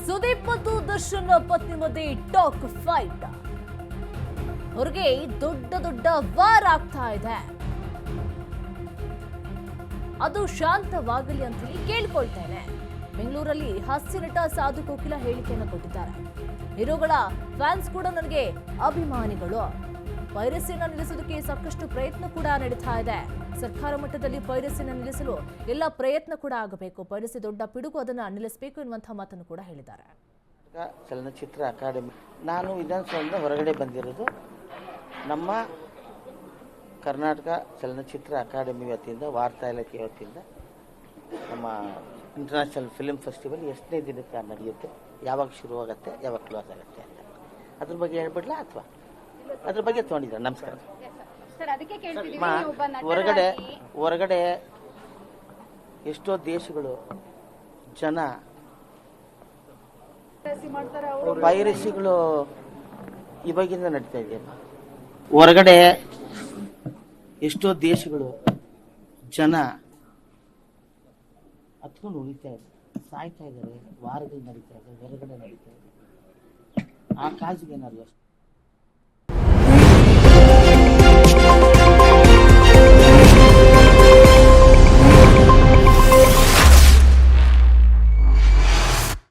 ಸುದೀಪ್ ಮತ್ತು ದರ್ಶನ್ ಪತ್ನಿ ಮಧ್ಯೆ ಟಾಕ್ ಫೈಟ್. ಹೊರಗೆ ದೊಡ್ಡ ದೊಡ್ಡ ವಾರ್ ಆಗ್ತಾ ಇದೆ. ಅದು ಶಾಂತವಾಗಲಿ ಅಂತ ಹೇಳಿ ಕೇಳ್ಕೊಳ್ತೇನೆ. ಬೆಂಗಳೂರಲ್ಲಿ ಹಾಸ್ಯ ನಟ ಸಾಧು ಕೋಕಿಲ ಹೇಳಿಕೆಯನ್ನು ಕೊಟ್ಟಿದ್ದಾರೆ. ಹೀರೋಗಳ ಫ್ಯಾನ್ಸ್ ಕೂಡ ನನಗೆ ಅಭಿಮಾನಿಗಳು. ಪೈರಸಿಯನ್ನು ನಿಲ್ಲಿಸೋದಕ್ಕೆ ಸಾಕಷ್ಟು ಪ್ರಯತ್ನ ಕೂಡ ನಡೀತಾ ಇದೆ. ಸರ್ಕಾರ ಮಟ್ಟದಲ್ಲಿ ಪೈರಸಿಯನ್ನು ನಿಲ್ಲಿಸಲು ಎಲ್ಲ ಪ್ರಯತ್ನ ಕೂಡ ಆಗಬೇಕು. ಪೈರಸಿ ದೊಡ್ಡ ಪಿಡುಗು, ಅದನ್ನು ನಿಲ್ಲಿಸಬೇಕು ಎನ್ನುವಂತಹ ಮಾತನ್ನು ಕೂಡ ಹೇಳಿದ್ದಾರೆ. ಚಲನಚಿತ್ರ ಅಕಾಡೆಮಿ, ನಾನು ವಿಧಾನಸೌಧದಿಂದ ಹೊರಗಡೆ ಬಂದಿರೋದು ನಮ್ಮ ಕರ್ನಾಟಕ ಚಲನಚಿತ್ರ ಅಕಾಡೆಮಿ ವತಿಯಿಂದ, ವಾರ್ತಾ ಇಲಾಖೆ ವತಿಯಿಂದ ನಮ್ಮ ಇಂಟರ್ನ್ಯಾಷನಲ್ ಫಿಲ್ಮ್ ಫೆಸ್ಟಿವಲ್ ಎಷ್ಟನೇ ದಿನಕ್ಕೆ ನಡೆಯುತ್ತೆ, ಯಾವಾಗ ಶುರುವಾಗುತ್ತೆ, ಯಾವಾಗ ಕ್ಲೋಸ್ ಆಗುತ್ತೆ ಅಂತ ಅದ್ರ ಬಗ್ಗೆ ಹೇಳ್ಬಿಡ್ಲಾ ಅಥವಾ ಅದ್ರ ಬಗ್ಗೆ ತೊಗೊಂಡಿದ್ದಾರೆ. ನಮಸ್ಕಾರ. ಹೊರಗಡೆ ಎಷ್ಟೋ ದೇಶಗಳು ಜನ ಪೈರಸಿಗಳು ಇವಾಗಿಂದ ನಡೀತಾ ಇದೆಯಲ್ಲ. ಹೊರಗಡೆ ಎಷ್ಟೋ ದೇಶಗಳು ಜನ ಹತ್ಕೊಂಡು ಉಳಿತಾ ಇದ್ದಾರೆ, ಸಾಯ್ತಾ ಇದ್ದಾರೆ, ವಾರಗಳು ನಡೀತಾ ಇದೆ, ಹೊರಗಡೆ ನಡೀತಾ ಇದೆ. ಆ ಕಾಜಿಗೆ ಏನಾದ್ರು